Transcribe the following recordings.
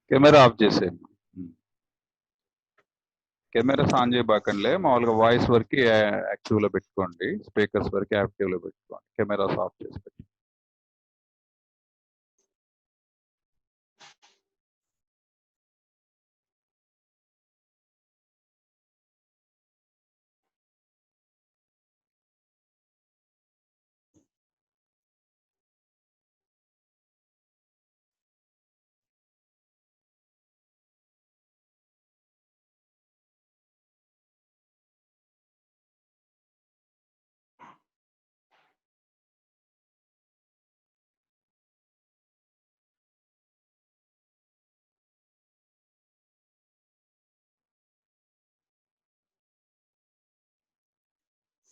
Camera off చేసే camera on చేయబాకండి మామూలుగా voice వరకు యాక్టివ్ లో పెట్టుకోండి స్పీకర్స్ వరకు యాక్టివ్ లో పెట్టుకోండి కెమెరాస్ ఆఫ్ చేసి పెట్టుకోండి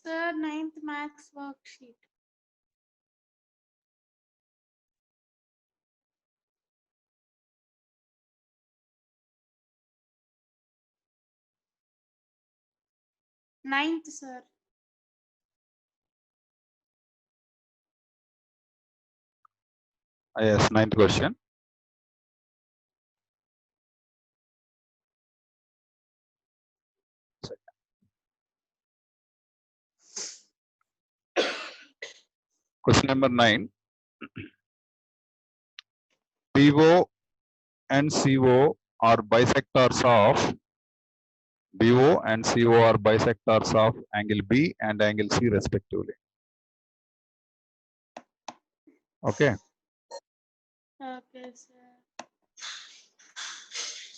Sir, 9th maths worksheet. Ninth, sir. Yes, ninth question. Question number 9. BO and CO are bisectors of BO and CO are bisectors of angle B and angle C respectively. Okay. Okay, sir.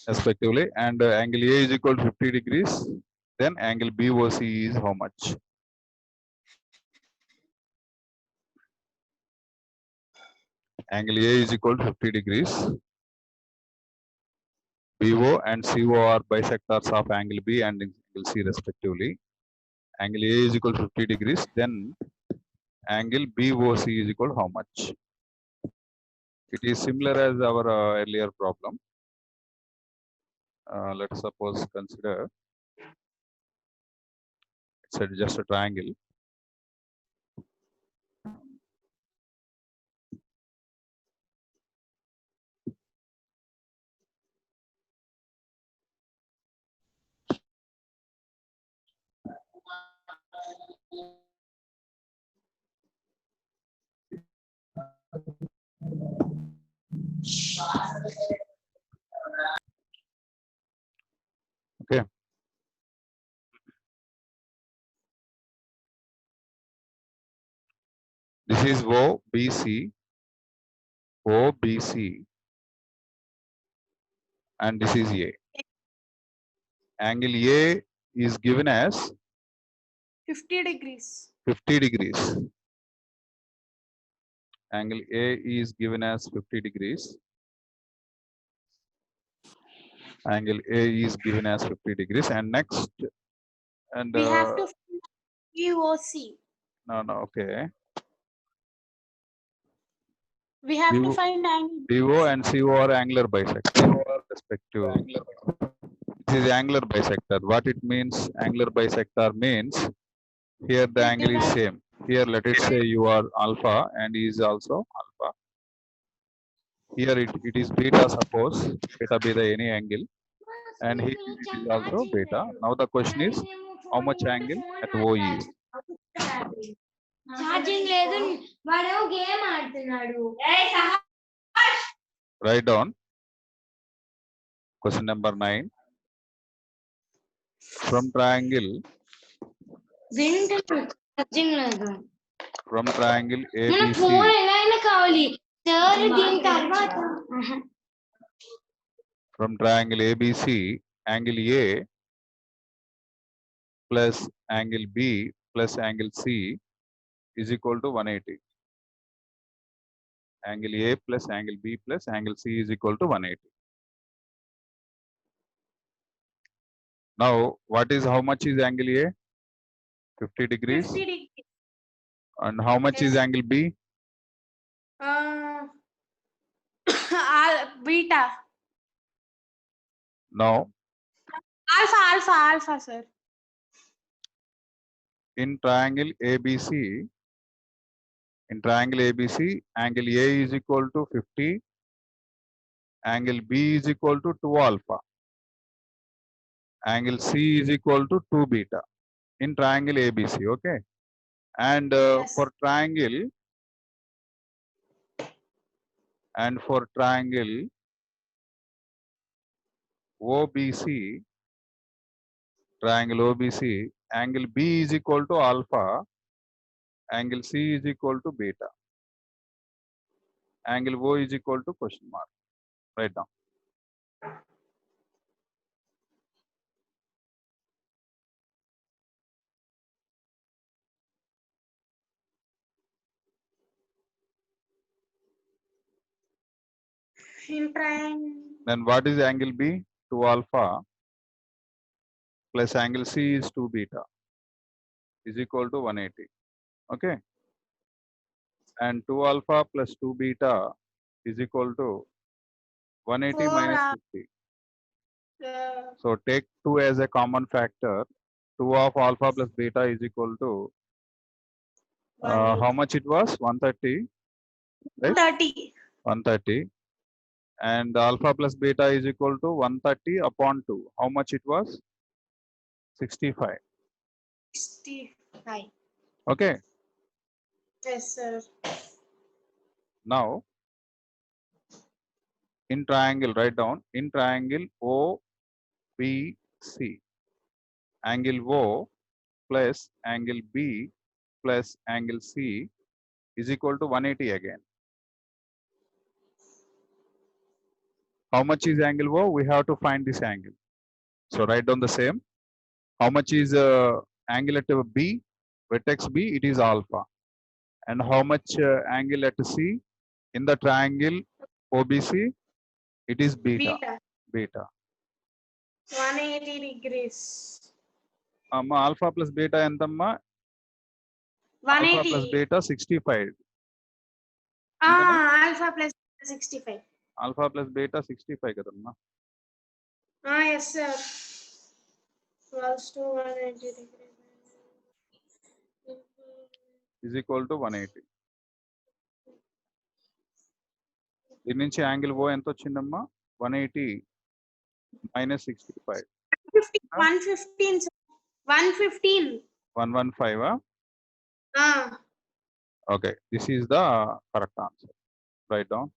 Respectively, and angle A is equal to 50 degrees. Then angle BOC is how much? Angle A is equal to 50 degrees. BO and CO are bisectors of angle B and angle C respectively. Angle A is equal to 50 degrees. Then angle BOC is equal to how much? It is similar as our earlier problem. Let's suppose consider it's just a triangle. Okay. This is OBC, OBC, and this is A. Angle A is given as 50 degrees. 50 degrees. Angle A is given as 50 degrees. Angle A is given as 50 degrees. And next, and We have to find BOC. no, okay. We have to find angle BO and CO are angular bisector. Respective. This is angular bisector. What it means? Angular bisector means here the angle is same. Here let it say you are alpha and he is also alpha. Here it is beta, suppose beta be the any angle, and here it is also beta. Now the question is how much angle at O is. Write down question number 9. From triangle ABC. From triangle ABC, angle A plus angle B plus angle C is equal to 180. Angle A plus angle B plus angle C is equal to 180. Now, what is how much is angle A? 50 degrees. 50 degrees. And how much is angle B? Beta. No. Alpha, sir. In triangle ABC, angle A is equal to 50 Angle B is equal to 2 alpha. Angle C is equal to 2 beta in triangle ABC. Okay. And Yes. for triangle OBC, triangle OBC, angle B is equal to alpha, angle C is equal to beta, angle O is equal to question mark. Write down. In triangle. Then what is angle B? 2 alpha plus angle C is 2 beta is equal to 180. Okay. And 2 alpha plus 2 beta is equal to 180 4 minus 50. So take 2 as a common factor. 2 of alpha plus beta is equal to how much it was? 130. Right? 30. 130. And alpha plus beta is equal to 130 upon 2. How much it was? 65. 65. Okay. Yes, sir. Now, in triangle, write down. In triangle OBC, angle O plus angle B plus angle C is equal to 180 again. How much is angle O? We have to find this angle. So write down the same. How much is angle at B? Vertex B, it is alpha. And how much angle at C? In the triangle OBC, it is beta. Beta. 180 degrees. Alpha plus beta enthamma? Alpha plus 180. beta 65. Alpha plus 65. Alpha plus beta 65 kadamma. Yes, sir. Equals to 180 degrees. Is equal to 180. దీని నుంచి angle O ఎంత వచ్చిందమ్మా? 180 minus 65. 115. 115. 115. Okay, this is the correct answer. Write down.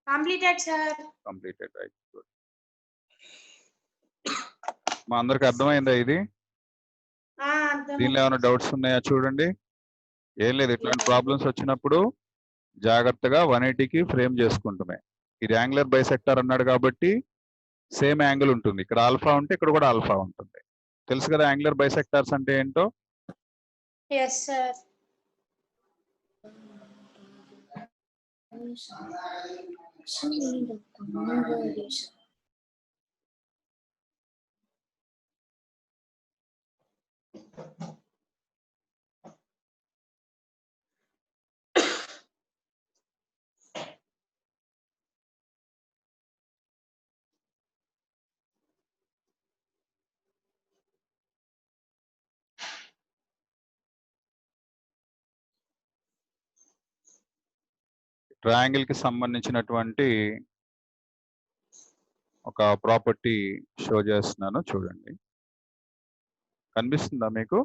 Completed, sir. Completed, right? Good. మా అందరికి అర్థమైందా ఇది? దీనిలో ఏమైనా డౌట్స్ ఉన్నాయా చూడండి. ఏం లేదు, ఇట్లాంటి ప్రాబ్లమ్స్ వచ్చినప్పుడు జాగ్రత్తగా 180కి ఫ్రేమ్ చేసుకుంటున్నాయి. ఇది యాంగులర్ బైసెక్టర్ అన్నాడు కాబట్టి సేమ్ యాంగిల్ ఉంటుంది. ఇక్కడ ఆల్ఫా ఉంటే ఇక్కడ కూడా ఆల్ఫా ఉంటుంది. తెలుసు కదా యాంగులర్ బైసెక్టర్స్ అంటే ఏంటో? Yes, sir. ట్రయాంగిల్ కి సంబంధించినటువంటి ఒక ప్రాపర్టీ షో చేస్తున్నాను చూడండి. కనిపిస్తుందా మీకు?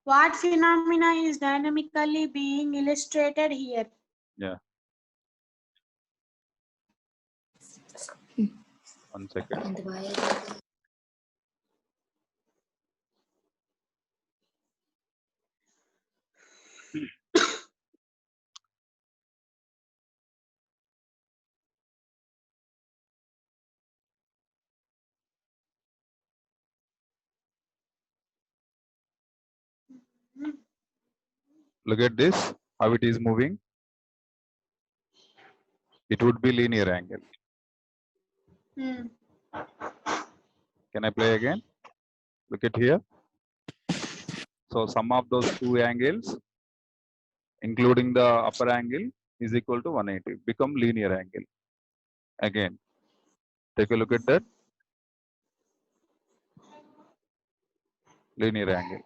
What phenomena is dynamically being illustrated here? Yeah. 1 second. Look at this, how it is moving. It would be linear angle. Can I play again? Look at here. So sum of those two angles, including the upper angle, is equal to 180. Become linear angle. Again, take a look at that. Linear angle.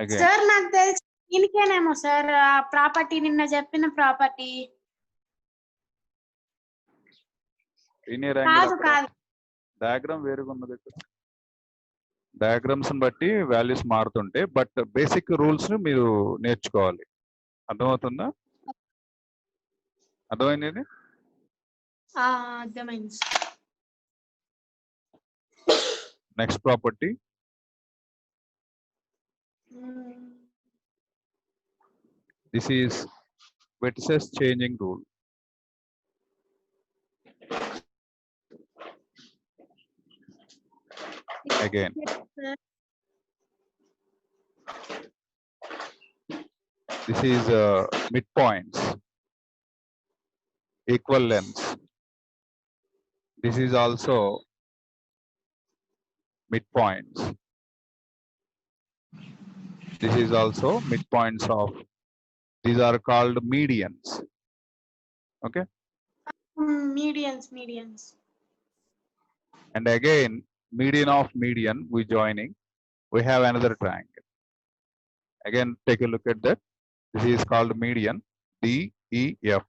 Again. Sir, నాకు తెలుసు దీనికేనేమో sir property నిన్న చెప్పిన property linear angle కాదు కాదు diagram వేరుగా ఉన్నది. Diagrams బట్టి values మారుతుంటే but basic rules మీరు నేర్చుకోవాలి. అర్థమవుతుందా? అర్థమైంది? అర్థమైంది. Next property, this is Wette's changing rule. Again, this is midpoints, equal lengths. This is also midpoints. This is also midpoints of, these are called medians. Okay. Medians. And again, median of median, we joining, we have another triangle. Again, take a look at that. This is called median, DEF.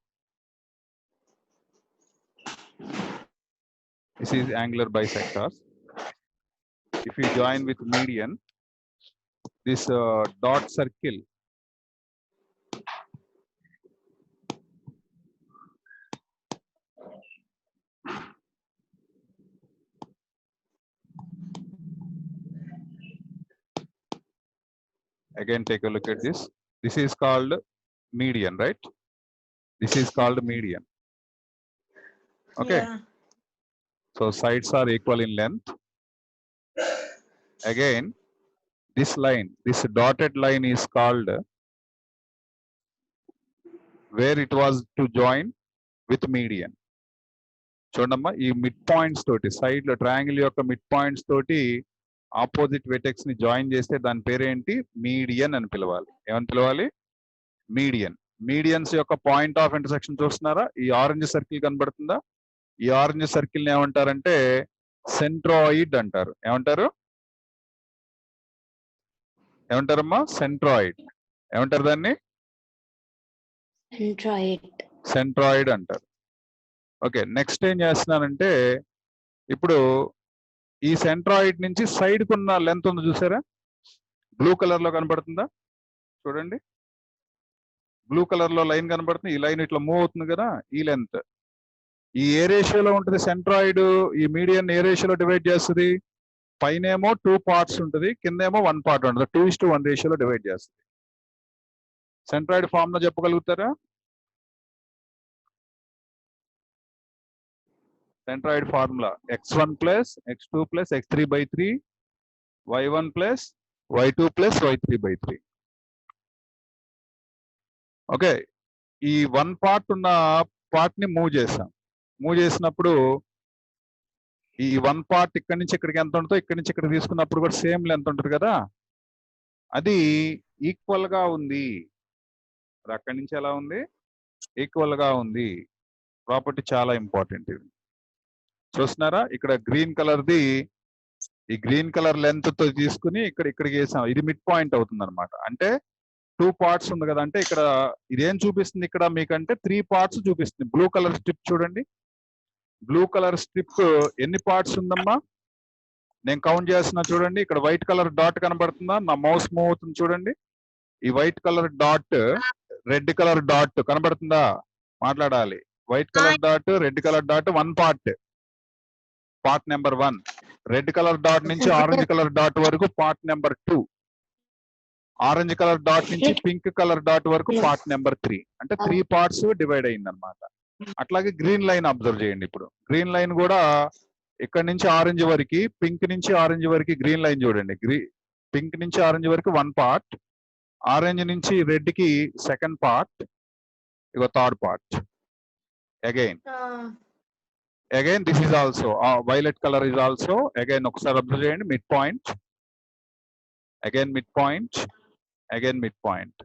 This is angular bisectors. If you join with median, this dot circle, again take a look at this. This is called median, right? This is called median. Okay. Yeah. So sides are equal in length. Again, this line, this dotted line is called where it was to join with median. చూడమ్మా, ఈ mid points తోటి side లో triangle యొక్క mid points తోటి opposite vertex ని join చేస్తే దాని పేరేంటి? మీడియన్ అని పిలవాలి. ఏమని పిలవాలి? మీడియన్. మీడియన్స్ యొక్క పాయింట్ ఆఫ్ ఇంటర్సెక్షన్ చూస్తున్నారా? ఈ ఆరెంజ్ సర్కిల్ కనబడుతుందా? ఈ ఆరెంజ్ సర్కిల్ ని ఏమంటారంటే సెంట్రాయిడ్ అంటారు. ఏమంటారు? ఏమంటారమ్మా? సెంట్రాయిడ్. ఏమంటారు దాన్ని? సెంట్రాయిడ్ అంటారు. ఓకే, నెక్స్ట్ ఏం చేస్తున్నానంటే ఇప్పుడు ఈ సెంట్రాయిడ్ నుంచి సైడ్ కున్న లెంత్ ఉంది చూసారా? బ్లూ కలర్ లో కనబడుతుందా? చూడండి, బ్లూ కలర్ లో లైన్ కనబడుతుంది. ఈ లైన్ ఇట్లా మూవ్ అవుతుంది కదా, ఈ లెంత్ ఈ ఏ రేషియోలో ఉంటుంది? సెంట్రాయిడ్ ఈ మీడియన్ ఏ రేషియోలో డివైడ్ చేస్తుంది? పైనేమో 2 పార్ట్స్ ఉంటుంది, కిందేమో 1 పార్ట్ ఉంటుంది. 2:1 రేషియోలో డివైడ్ చేస్తుంది. సెంట్రాయిడ్ ఫార్ములా చెప్పగలుగుతారా? Centroid formula x1 plus x2 plus x3 by 3, y1 plus y2 plus y3 by 3. Okay, ఈ 1 పార్ట్ ఉన్న పార్ట్ ని మూవ్ చేసాం. మూవ్ చేసినప్పుడు ఈ 1 పార్ట్ ఇక్కడి నుంచి ఇక్కడికి ఎంత ఉంటుందో ఇక్కడి నుంచి ఇక్కడ తీసుకున్నప్పుడు కూడా సేమ్ లెంత్ ఉంటుంది కదా, అది ఈక్వల్ గా ఉంది. అక్కడి నుంచి ఎలా ఉంది? ఈక్వల్ గా ఉంది. ప్రాపర్టీ చాలా ఇంపార్టెంట్ ఇది. చూస్తున్నారా? ఇక్కడ గ్రీన్ కలర్ ది, ఈ గ్రీన్ కలర్ లెంత్ తో తీసుకుని ఇక్కడికి వేసాం. ఇది మిడ్ పాయింట్ అవుతుంది అనమాట. అంటే 2 పార్ట్స్ ఉంది కదా, అంటే ఇక్కడ ఇదేం చూపిస్తుంది? ఇక్కడ మీకంటే 3 పార్ట్స్ చూపిస్తుంది. బ్లూ కలర్ స్ట్రిప్ చూడండి. బ్లూ కలర్ స్ట్రిప్ ఎన్ని పార్ట్స్ ఉందమ్మా? నేను కౌంట్ చేస్తున్నా చూడండి. ఇక్కడ వైట్ కలర్ డాట్ కనబడుతుందా? నా మౌస్ మూవ్ అవుతుంది చూడండి. ఈ white colour dot, red colour dot కనబడుతుందా? మాట్లాడాలి. White colour dot, red colour dot 1 part, part number 1. Red colour dot నుంచి ఆరెంజ్ కలర్ డాట్ వరకు part number 2. Orange colour dot నుంచి పింక్ కలర్ డాట్ వరకు part number 3. అంటే 3 parts divide అయింది అనమాట. అట్లాగే గ్రీన్ లైన్ అబ్జర్వ్ చేయండి. ఇప్పుడు గ్రీన్ లైన్ కూడా ఇక్కడ నుంచి ఆరెంజ్ వరకు, పింక్ నుంచి ఆరెంజ్ వరకు గ్రీన్ లైన్ చూడండి. పింక్ నుంచి ఆరెంజ్ వరకు 1 పార్ట్, ఆరెంజ్ నుంచి రెడ్ కి 2nd part, ego 3rd part. Again this is also violet color is also again ఒకసారి అబ్జర్వ్ చేయండి. Mid point, again mid point, again mid point.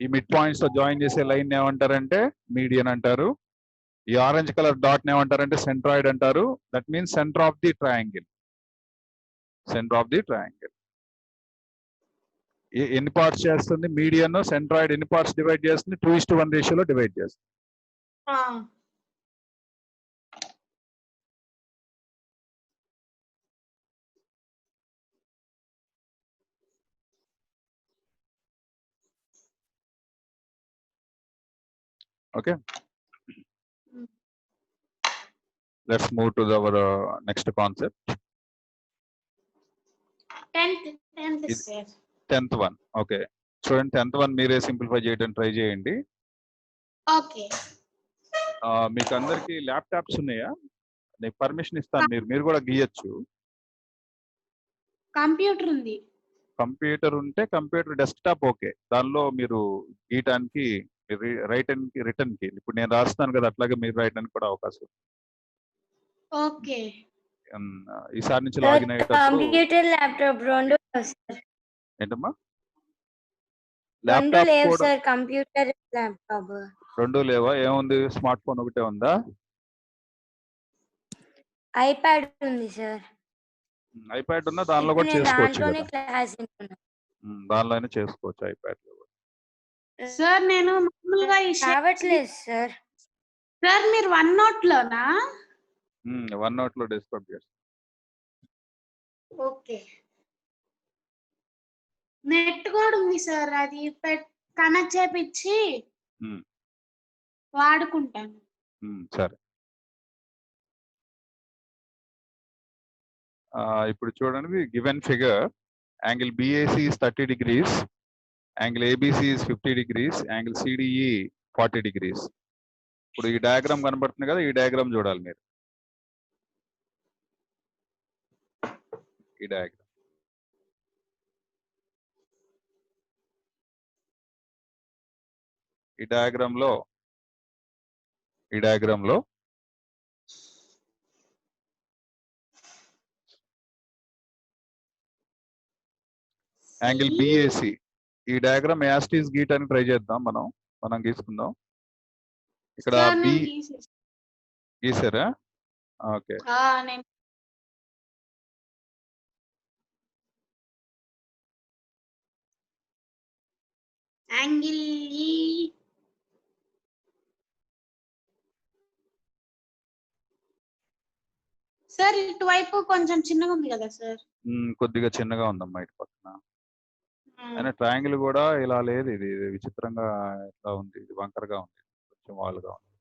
ఈ mid points తో join చేసే line ఏమంటారంటే median అంటారు. ఈ ఆరెంజ్ కలర్ డాట్ ఏమంటారంటే centroid అంటారు. That means centre of the triangle. Centre of the triangle. ఎన్ని పార్ట్స్ చేస్తుంది? మీడియన్ సెంట్రాయిడ్ ఎన్ని పార్ట్స్ డివైడ్ చేస్తుంది? 2:1 రేషియోలో డివైడ్ చేస్తుంది. Okay, let's move to our next concept. 10th one. Okay, చూడండి 10th వన్ మీరే సింప్లిఫై చేయడానికి ట్రై చేయండి. ఓకే. మీకు అందరికి ల్యాప్టాప్స్ ఉన్నాయా? నేను పర్మిషన్ ఇస్తాను, మీరు కూడా గీయచ్చు. కంప్యూటర్ ఉంది. కంప్యూటర్ ఉంటే కంప్యూటర్ డెస్క్టాప్ ఓకే, దానిలో మీరు గీయటానికి రిటర్న్ కి ఇప్పుడు నేను రాస్తున్నాను కదా, అట్లాగే మీరు రాయడానికి కూడా అవకాశం. ఓకే. ఈసారి నుంచి లాగిన్ అయ్యేటప్పుడు కంప్యూటర్ ల్యాప్టాప్ రెండు ఏంటమ్మా? రెండు ల్యాప్టాప్ లేవు కూడా సార్. కంప్యూటర్ ల్యాప్టాప్ రెండు లేవా? ఏముంది, స్మార్ట్ ఫోన్ ఒకటే ఉందా? ఐప్యాడ్ ఉంది సార్. ఐప్యాడ్ ఉన్నా దానిలో కూడా చేసుకోవచ్చు దాంట్లోనే కదా. క్లాస్ వింటున్నా. దానిలోనే చేసుకోవచ్చు ఐప్యాడ్ లో. సార్ నేను మామూలుగా కావట్లేదు సార్. సార్ మీరు OneNote లోనా? OneNote లో డెస్క్టాప్ చేస్తాం. ఓకే. నెట్ కూడా ఉంది సార్, అది కనెక్ట్ చేపించి వాడుకుంటాను. సరే, ఇప్పుడు చూడండి, given figure angle BAC is 30 degrees, angle ABC is 50 degrees, angle CDE 40 degrees. ఇప్పుడు ఈ డయాగ్రామ్ కనబడుతుంది కదా, ఈ డయాగ్రామ్ చూడాలి మీరు. ఈ డయాగ్రామ్ ఈ డయాగ్రామ్ లో యాంగిల్ BAC, ఈ డయాగ్రామ్ యాస్టీస్ గీయటానికి ట్రై చేద్దాం. మనం గీసుకుందాం. ఇక్కడ బి గీసారా? ఓకే, యాంగిల్ ఈ సార్ ఇటువైపు కొంచెం చిన్నగా ఉంది కదా సార్? కొద్దిగా చిన్నగా ఉందమ్మా ఇటు పక్కన. అయినా ట్రయాంగిల్ కూడా ఇలా లేదు, ఇది విచిత్రంగా ఇట్లా ఉంది, ఇది వంకరగా ఉంది, కొంచెం వాలుగా ఉంది.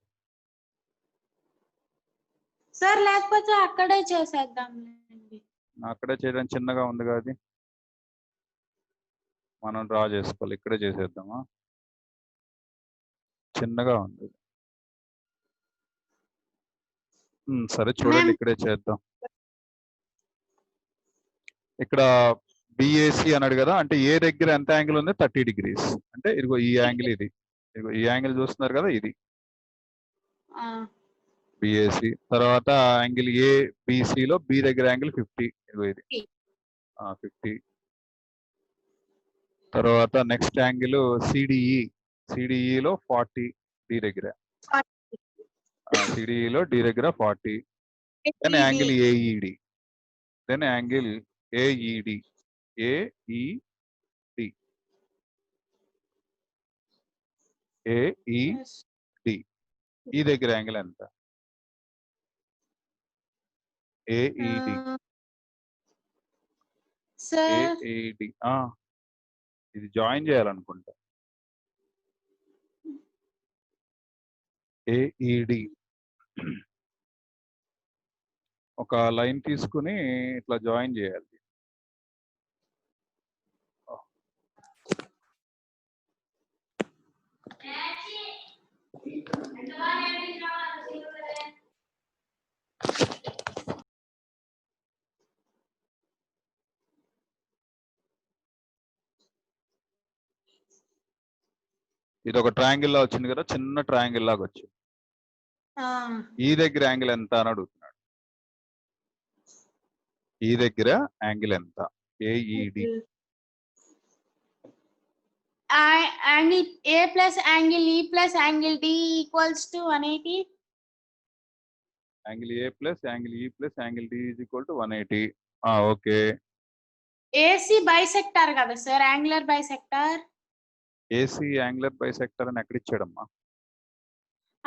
సార్ లేకపోతే అక్కడే చేసేద్దాం. అక్కడే చేయడానికి చిన్నగా ఉంది కదా, అది మనం డ్రా చేసుకోవాలి. ఇక్కడే చేసేద్దామా? చిన్నగా ఉంది. సరే చూడండి, ఇక్కడే చేద్దాం. ఇక్కడ BAC అన్నాడు కదా, అంటే ఏ దగ్గర ఎంత యాంగిల్ ఉంది? 30 degrees. అంటే ఇదిగో ఈ యాంగిల్, ఇది ఇదిగో ఈ యాంగిల్ చూస్తున్నారు కదా, ఇది BAC. తర్వాత యాంగిల్ ABC లో B దగ్గర యాంగిల్ 50, ఇదిగో ఇది 50. తర్వాత నెక్స్ట్ యాంగిల్ CDE లో 40, D దగ్గర. CDE లో D దగ్గర 40. Then angle AED, then angle AED ఈ దగ్గర యాంగిల్ ఎంత? AED ఇది జాయిన్ చేయాలనుకుంటా. AED ఒక లైన్ తీసుకుని ఇట్లా జాయిన్ చేయాలి. ఇది ఒక ట్రయాంగిల్ లా వచ్చింది కదా, చిన్న ట్రయాంగిల్ లాగా వచ్చింది. ఈ దగ్గర యాంగిల్ ఎంత అని అడుగుతున్నాడు. ఈ దగ్గర యాంగిల్ ఎంత? AED. Angle A plus angle E plus angle D equals to 180. Angle A plus angle E plus angle D is equal to 180. Okay, AC bisector కదా sir, angular bisector. AC angular bisector అని ఎక్కడ ఇచ్చాడమ్మా?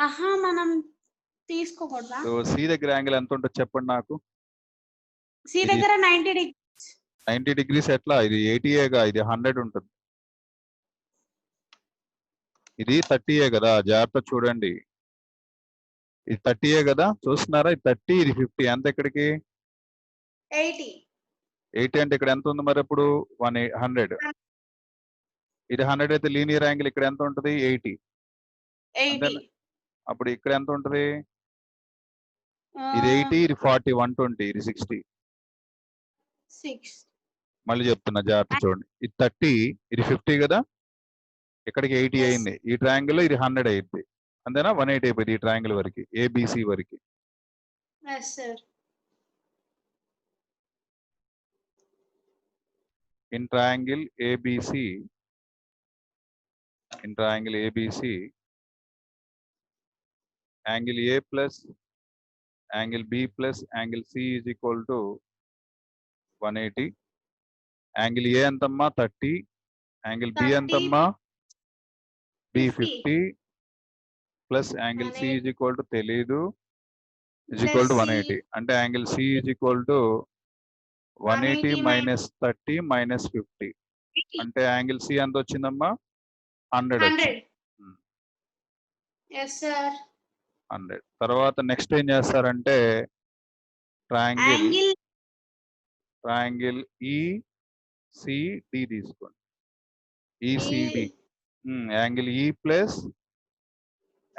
ఆహా, మనం తీసుకోకూడదా? So C దగ్గర angle ఎంత ఉంటుంది చెప్పండి నాకు. సి ఇది దగ్గర 90 డిగ్రీ. 90 degrees ఎట్లా? ఇది 80ఏగా, ఇది 100 ఉంటుంది. ఇది 30ఏ కదా, జాగ్రత్త చూడండి. ఇది 30ఏ కదా, చూస్తున్నారా? ఇది 30, ఇది 50. ఎంత ఇక్కడికి? 80. 80 అంటే ఇక్కడ ఎంత ఉంది మరి ఇప్పుడు? 100. ఇది 100 అయితే లీనియర్ యాంగిల్ ఇక్కడ ఎంత ఉంటుంది? 80. 80. అప్పుడు ఇక్కడ ఎంత ఉంటుంది? ఇది 80, ఇది 40, 120, ఇది 60. 6. మళ్ళీ చెప్తున్నా, జాగ్రత్త చూడండి. ఇది 30, ఇది 50 కదా, ఇక్కడికి 80 Yes. అయింది. ఈ ట్రయాంగిల్ ఇది 100 అయింది, అంతేనా? 180 అయిపోయింది ఈ ట్రయాంగిల్ వరకు, ఏబిసి వరకు. Yes, sir. In triangle ABC, angle A plus angle B plus angle C is equal to 180. Angle A ఎంతమ్మా? 30. Angle B 30. ఎంతమ్మా? B 50. 50 plus angle C is equal to తెలీదు, is Plus equal to C. 180. అంటే angle C is equal to 180 minus 30 minus 50. అంటే angle C ఎంత వచ్చిందమ్మా? 100 వచ్చింది. 100. Yes, sir. 100. తర్వాత next ఏం చేస్తారంటే ట్రయాంగిల్ ఈసిడి తీసుకోండి. ECD angle E plus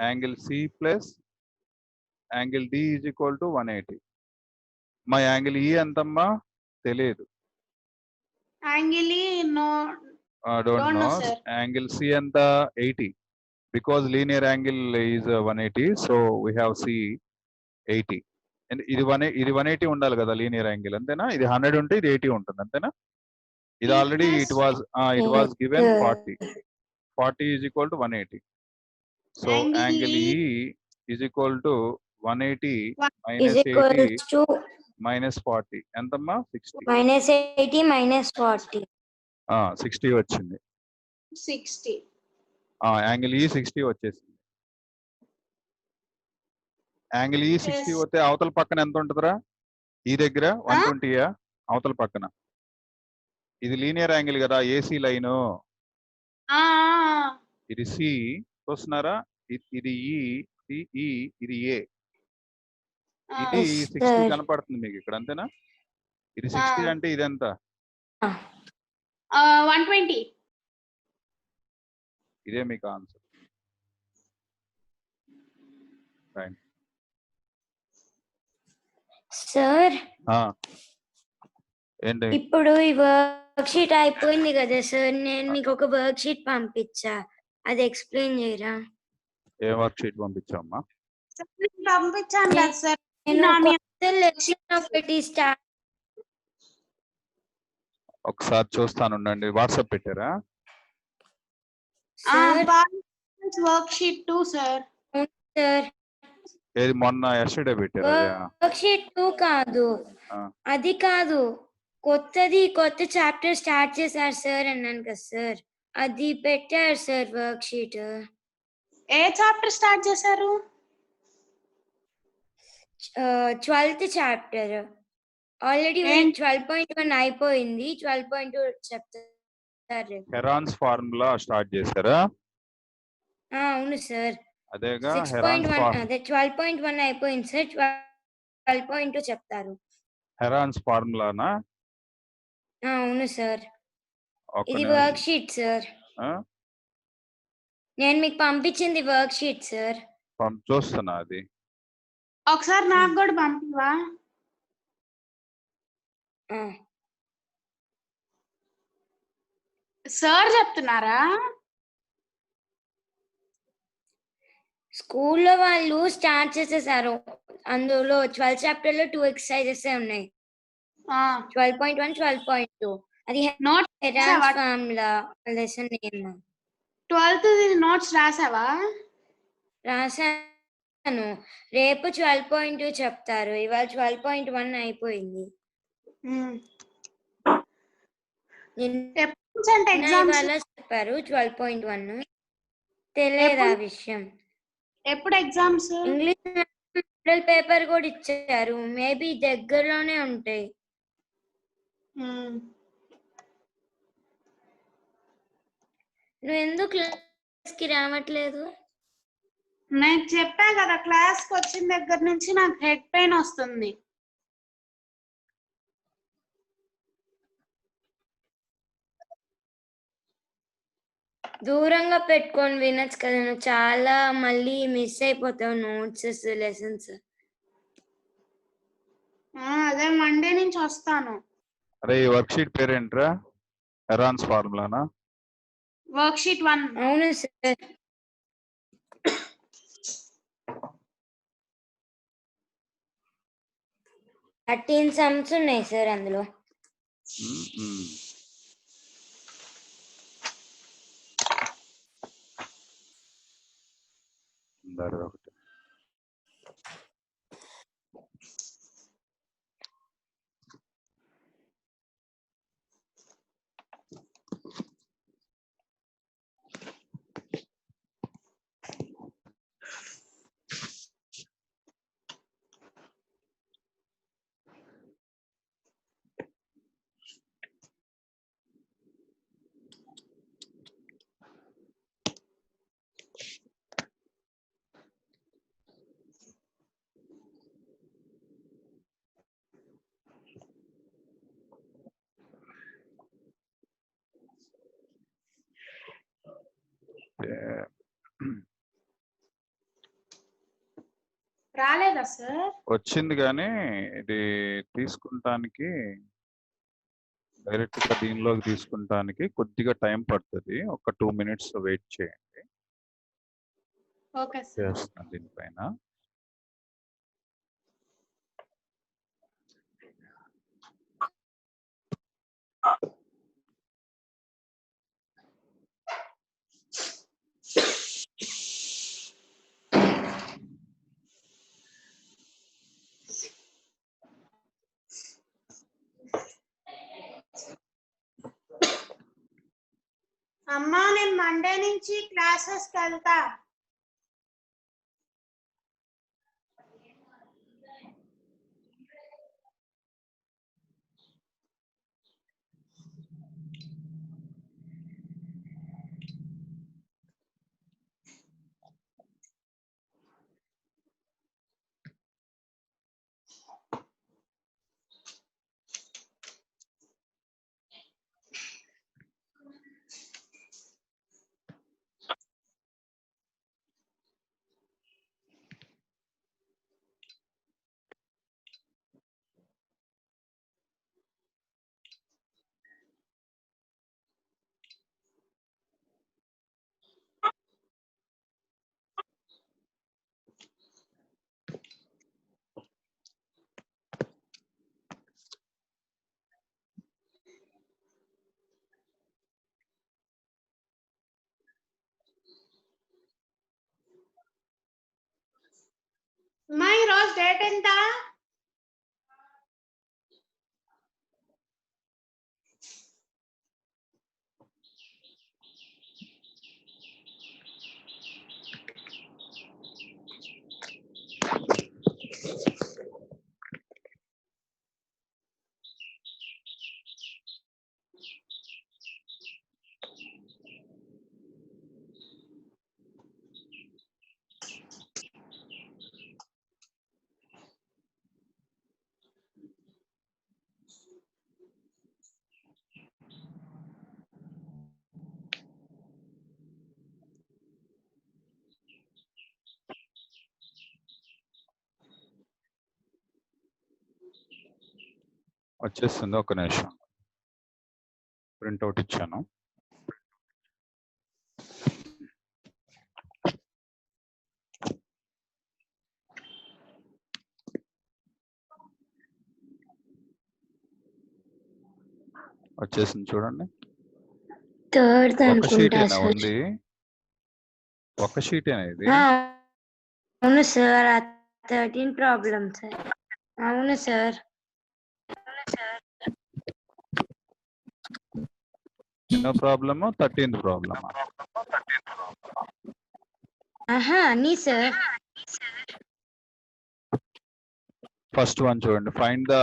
angle C plus angle D is equal to 180. మా యాంగిల్ ఈ ఎంతమ్మా? తెలియదు. Angle E, no. Don't know. sir. Angle C ఎంత? 80. Because linear angle is 180, so we have C 80. And ఇది 180 ఉండాలి కదా linear angle, అంతేనా? ఇది 100 ఉంటే ఇది 80 ఉంటుంది, అంతేనా? ఇది already Yes. it was given 40. 40 is equal to 180. So Angle angle E E is equal to 180 is minus 80 equals to minus 40. ఎంతమ్మా? 60. -80 -40. 60 వచ్చింది. 60. యాంగిల్ ఈ 60 వచ్చేసింది. యాంగిల్ ఈ 60 Yes. వస్తే అవతల పక్కన ఎంత ఉంటుందిరా? ఈ దగ్గర 120యా? అవతల పక్కన ఇది లీనియర్ యాంగిల్ కదా, ఏసీ లైన్. ఇది సి, చూస్తున్నారా? ఇది ఈ, ఇది ఏ. ఇది Yes, 60 sir. కనపడుతుంది మీకు ఇక్కడ, అంతేనా? ఇది 60 అంటే ఇది ఎంత? 120. ఇదే మీకు ఆన్సర్. సార్, ఏంటి? ఇప్పుడు ఈ వర్క్ షీట్ అయిపోయింది కదా సార్, నేను మీకు ఒక వర్క్ షీట్ పంపించా, అది ఎక్స్ప్లెయిన్ చేయరా? ఏ వర్క్ షీట్ పంపించామ్మా? పంపించాను కదా సార్. నేను కొత్త లెసన్ ఒకటి స్టార్ట్. ఒకసారి చూస్తాను ఉండండి. వాట్సాప్ పెట్టారా? Work sheet 2 sir. సార్, ఏది మొన్న ఎస్టర్డే పెట్టారా? వర్క్ షీట్ 2 కాదు, అది కాదు, కొత్త చాప్టర్ స్టార్ట్ చేశారు సార్ అన్నాను కదా సార్, అది పెట్టారు సార్ వర్క్ షీట్. ఏ చాప్టర్ స్టార్ట్ చేశారు? 12th chapter. ఆల్రెడీ 12.1 అయిపోయింది, 12.2 చెప్తారు. హెరాన్స్ ఫార్ములా స్టార్ట్ చేశారా? అవును సార్. అదేగా 6.1, అదే 12.1 అయిపోయింది సార్, 12.2 చెప్తారు. హెరాన్స్ ఫార్ములానా? అవును సార్. ఒక ఇది నిమిషం. వర్క్ షీట్ సార్, నేను మీకు పంపించింది వర్క్ షీట్ సార్. చూస్తున్నా, అది ఒకసారి నాకు కూడా పంపివా? సార్ చెప్తున్నారా? స్కూల్లో వాళ్ళు స్టార్ట్ చేసేసారు, అందులో 12 చాప్టర్ లో 2 ఎక్సర్సైజెస్ ఉన్నాయి, 12.1, 12.2. అది notes Heron's formula lesson name. 12th notes రాసావా? రాసాను, రేపు 12.2 చెప్తారు, ఇవాళ 12.1 అయిపోయింది. ఎప్పుడు అంటే ఎగ్జామ్స్ ఇవాళ చెప్పారు 12.1 తెలియదు ఆ విషయం. ఎప్పుడు ఎగ్జామ్స్? ఇంగ్లీష్ మోడల్ పేపర్ కూడా ఇచ్చారు, మేబీ దగ్గరలోనే ఉంటాయి. నువ్వు ఎందుకు క్లాస్కి రావట్లేదు? నేను చెప్పా కదా, క్లాస్కి వచ్చిన దగ్గర నుంచి నాకు హెడ్ పెయిన్ వస్తుంది. దూరంగా పెట్టుకొని వినొచ్చు కదా, నువ్వు చాలా మళ్ళీ మిస్ అయిపోతావు నోట్స్ లెసన్స్. అదే మండే నుంచి వస్తాను. అరే ఈ వర్క్ షీట్ పేరేంట్రా? ఎరాన్స్ ఫార్ములానా? Worksheet 1. అవును సార్. 13 సమ్స్ ఉన్నాయి సార్ అందులో. ఒకటి రాలేదా సార్? వచ్చింది కానీ ఇది తీసుకుంటానికి డైరెక్ట్ గా దీనిలోకి తీసుకుంటానికి కొద్దిగా టైం పడుతుంది. ఒక 2 minutes వెయిట్ చేయండి. Okay sir. చేస్తాను దీనిపైన. అమ్మా నేను మండే నుంచి క్లాసెస్కి వెళ్తా. అమ్మా ఈరోజు డేట్ ఎంత? వచ్చేస్తుంది, ఒక నిమిషం. ప్రింట్అవుట్ ఇచ్చాను. వచ్చేసింది చూడండి. ఒక షీటేనా ఉంది? ఒక షీటేనా ఇది? అవును సార్, 13 ప్రాబ్లమ్స్. అవును సార్. ఎన్నో ప్రాబ్లము 13th ప్రాబ్లమా? అన్నీ సార్. ఫస్ట్ వన్ చూడండి. Find the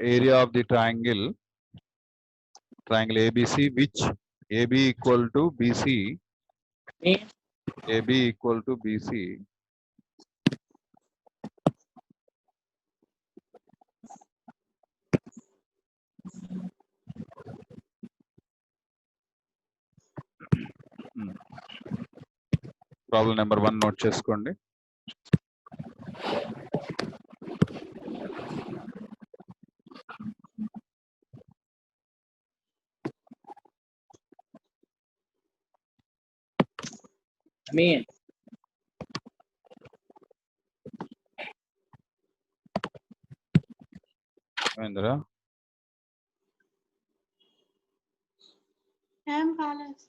area of the triangle ABC which AB equal to BC problem number 1 note చేసుకోండి. మహేంద్ర ఏం కాలేదు.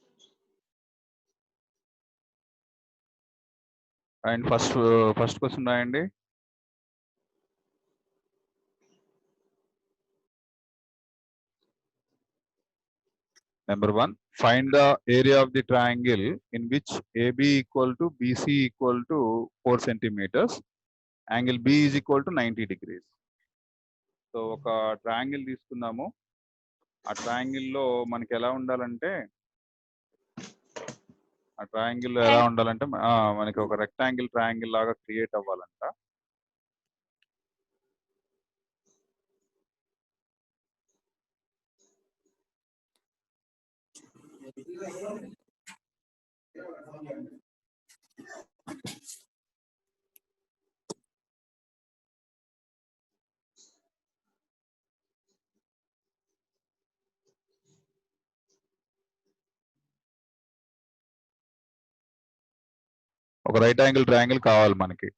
అండ్ ఫస్ట్ క్వశ్చన్ రాయండి. Number 1, find the area of the triangle in which AB equal to BC equal to 4 centimeters. Angle B is equal to 90 degrees. So ఒక triangle తీసుకుందాము. ఆ triangle లో మనకి ఎలా ఉండాలంటే మనకి ఒక రెక్టాంగిల్ ట్రయాంగిల్ లాగా క్రియేట్ అవ్వాలంట. ఒక రైట్ యాంగిల్ ట్రయాంగిల్ కావాలి మనకి,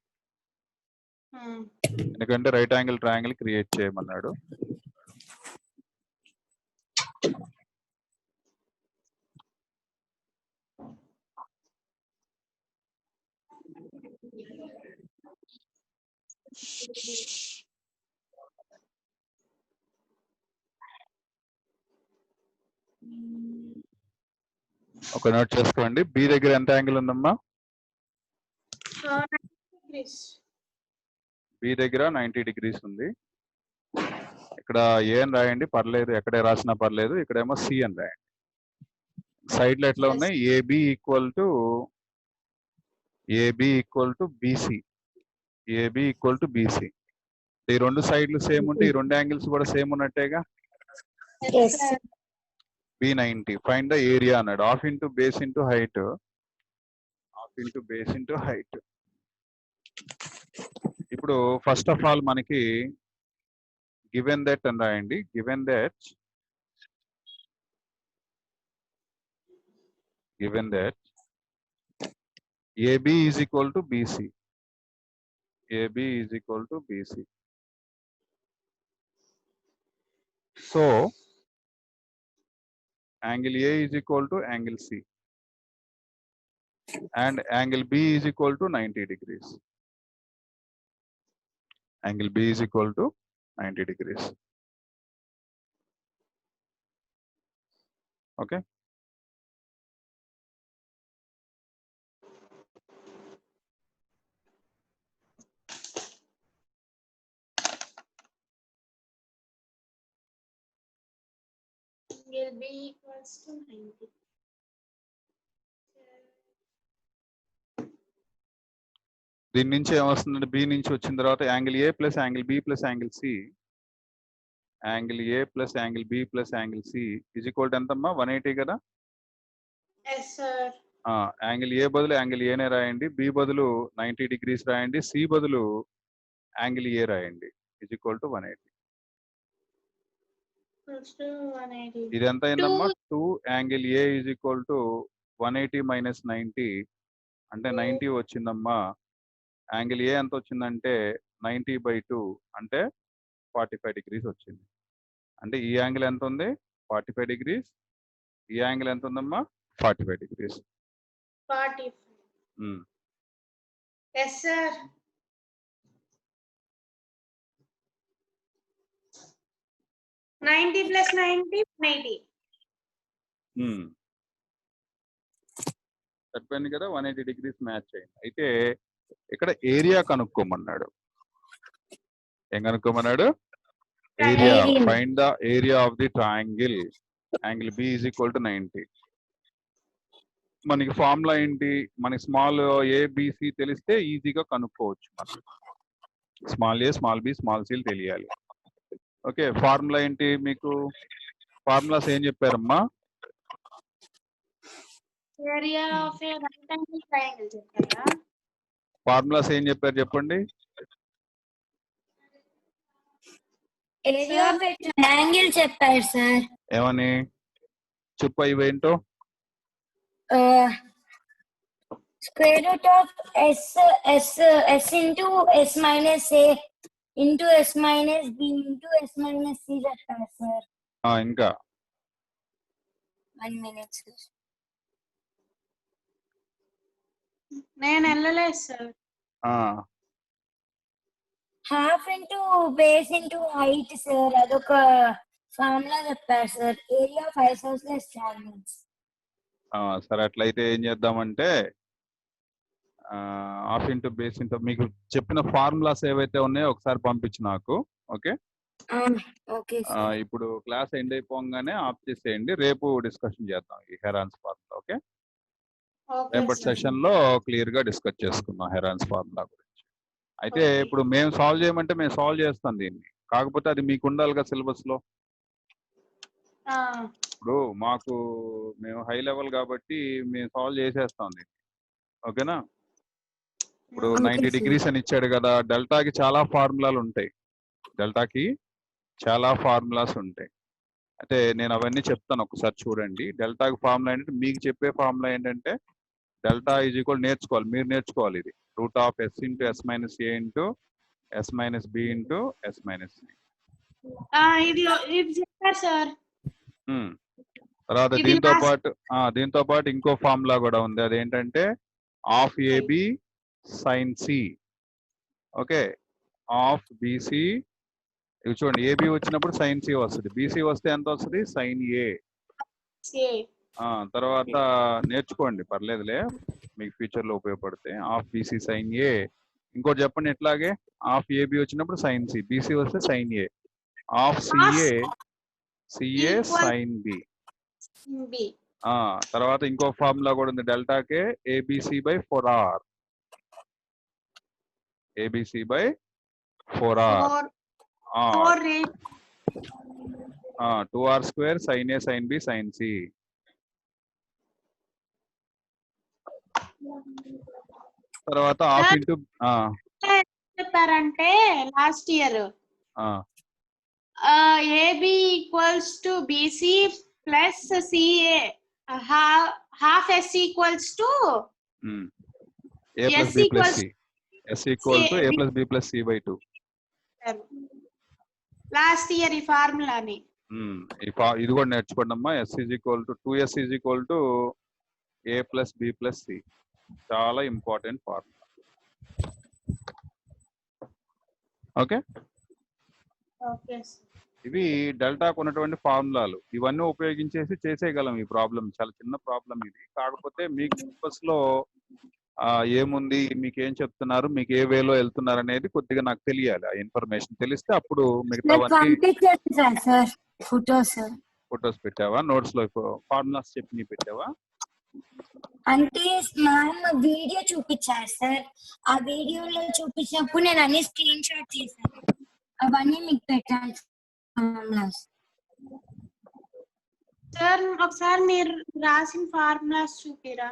ఎందుకంటే రైట్ యాంగిల్ ట్రయాంగిల్ క్రియేట్ చేయమన్నాడు. ఒక నోట్ చేసుకోండి. బి దగ్గర ఎంత యాంగిల్ ఉందమ్మా? బి దగ్గర 90 degrees ఉంది. ఇక్కడ ఏ అని రాయండి, పర్లేదు, ఎక్కడే రాసినా పర్లేదు. ఇక్కడేమో సి అని రాయండి. సైడ్ లో ఎట్లా ఉన్నాయి? AB equal to BC. ఈ రెండు సైడ్లు సేమ్ ఉంటే ఈ రెండు యాంగిల్స్ కూడా సేమ్ ఉన్నట్టేగా. B90. ఫైండ్ ద ఏరియా అన్నాడు. Half into base into height. ఇప్పుడు ఫస్ట్ ఆఫ్ ఆల్ మనకి గివెన్ దట్ అని రాయండి. Given that AB is equal to BC. So angle A is equal to angle C and angle B is equal to 90 degrees. Angle B is equal to 90 degrees. Okay. Angle B equals to 90. దీని నుంచి ఏమొస్తుందంటే B నుంచి వచ్చిన తర్వాత angle A plus angle B plus angle C. Angle A plus angle B plus angle C is equal to ఎంతమ్మా? 180 కదా. Yes, sir. Angle A బదులు angle ఏనే రాయండి, బి బదులు 90 degrees రాయండి, సి బదులు యాంగిల్ ఏ రాయండి. Is equal to 180. Equals to 180. ఇది ఎంత అయిందమ్మా? 2 angle A is equal to 180 minus 90 అంటే 90 వచ్చిందమ్మా. యాంగిల్ ఏ ఎంత వచ్చిందంటే 90/2 అంటే 45 degrees వచ్చింది. అంటే ఈ యాంగిల్ ఎంత ఉంది? 45 degrees. ఈ యాంగిల్ ఎంత ఉందమ్మా? 45 degrees. 45. Yes, sir. 90 plus 90, 180. సరిపోయింది కదా, 180 degrees మ్యాచ్ అయింది. అయితే ఇక్కడ ఏరియా కనుక్కోమన్నాడు. ఏం కనుక్కోమన్నాడు? Area. Area. Find the area of the triangle. Angle B is equal to 90. మనకి ఫార్ములా ఏంటి? మనకి స్మాల్ ఏబిసి తెలిస్తే ఈజీగా కనుక్కోవచ్చు. మనం small A, small B, small C తెలియాలి. ఓకే, ఫార్ములా ఏంటి? మీకు ఫార్ములాస్ ఏం చెప్పారమ్మా? Area of a rectangle triangle చెప్పారా? ఫార్ములాస్ ఏం చెప్పారు చెప్పండి? ఏరియా ఆఫ్ ఎ ట్రయాంగిల్ చెప్పారు సార్. ఏమని చెప్పు ఇవేంటో? Square root of s into s minus a into s minus b into s minus c చెప్పారు సార్. ఇంకా 1 minute సార్. నేను వెళ్ళలేదు sir. Half into base into height sir, అదొక formula చెప్పారు sir. Area of isosceles triangles. సరే, అట్లయితే ఏం చేద్దామంటే హాఫ్ ఇంటూ బేస్ ఇంటూ మీకు చెప్పిన ఫార్ములాస్ ఏవైతే ఉన్నాయో ఒకసారి పంపించు నాకు. Okay, okay. ఇప్పుడు క్లాస్ ఎండ్ అయిపోగానే ఆఫ్ చేసేయండి. రేపు డిస్కషన్ చేద్దాం ఈ హెరాన్స్ ఫార్ములా. ఓకే, రేపటి సెషన్ లో క్లియర్ గా డిస్కస్ చేసుకుందాం హెరాన్స్ ఫార్ములా గురించి. అయితే ఇప్పుడు మేము సాల్వ్ చేయమంటే మేము సాల్వ్ చేస్తాం దీన్ని, కాకపోతే అది మీకు ఉండాలిగా సిలబస్ లో. ఇప్పుడు మేము హై లెవెల్ కాబట్టి మేము సాల్వ్ చేసేస్తాం దీన్ని. ఓకేనా? ఇప్పుడు 90 degrees అని ఇచ్చాడు కదా, డెల్టాకి చాలా ఫార్ములాలు ఉంటాయి. అయితే నేను అవన్నీ చెప్తాను, ఒకసారి చూడండి. డెల్టాకి ఫార్ములా ఏంటంటే, మీకు చెప్పే ఫార్ములా ఏంటంటే డెల్టా ఈజ్ ఈక్వల్ నేర్చుకోవాలి, మీరు నేర్చుకోవాలి. ఇది route of s into s minus a into s minus b into s minus c. ఇది చెప్పారు సార్. తర్వాత దీంతో పాటు ఇంకో ఫార్ములా కూడా ఉంది. అదేంటంటే half AB sine C. Okay, half BC. ఇవి చూడండి, ఏబి వచ్చినప్పుడు సైన్ సి వస్తుంది, బీసీ వస్తే ఎంత వస్తుంది? Sine A. తర్వాత నేర్చుకోండి, పర్లేదులే, మీకు ఫ్యూచర్ లో ఉపయోగపడితే. Half BC sine A. ఇంకోటి చెప్పండి ఎట్లాగే, ఆఫ్ ఏబి వచ్చినప్పుడు సైన్ సి, బీసీ వస్తే sine A. Half CA sine B. తర్వాత ఇంకో ఫార్ములా కూడా ఉంది డెల్టాకే, ABC by 4r. ABC by 4r. 2r square sine A sine B sine C. తర్వాత హాఫ్ ఇంటూ చెప్పారంటే last year AB equals to BC plus CA half S equals to a plus b plus c. s equal to a plus b plus c by 2. Last year ఈ ఫార్ములాని ఇది కూడా నేర్చుకోండి అమ్మా. s is equal to 2s is equal to a plus b plus c. చాలా important formula. Okay, ఇవి డెల్టాకు ఉన్నటువంటి ఫార్ములాలు. ఇవన్నీ ఉపయోగించేసి చేసేయగలం ఈ ప్రాబ్లం. చాలా చిన్న ప్రాబ్లం ఇది, కాకపోతే మీకు సిలబస్ లో ఏముంది, మీకు ఏం చెప్తున్నారు, మీకు ఏ వేలో వెళ్తున్నారు అనేది కొద్దిగా నాకు తెలియాలి. ఆ ఇన్ఫర్మేషన్ తెలిస్తే అప్పుడు మిగతావన్నీ. ఫొటోస్ పెట్టావా? నోట్స్ లో ఫార్ములాస్ చెప్పి పెట్టావా? అంటే మ్యామ్ వీడియో చూపించారు సార్. ఆ వీడియోలో చూపించినప్పుడు నేను అన్ని స్క్రీన్ షాట్ చేశాను, అవన్నీ మీకు పెట్టాను సార్. ఒకసారి మీరు రాసిన ఫార్ములాస్ చూపిరా.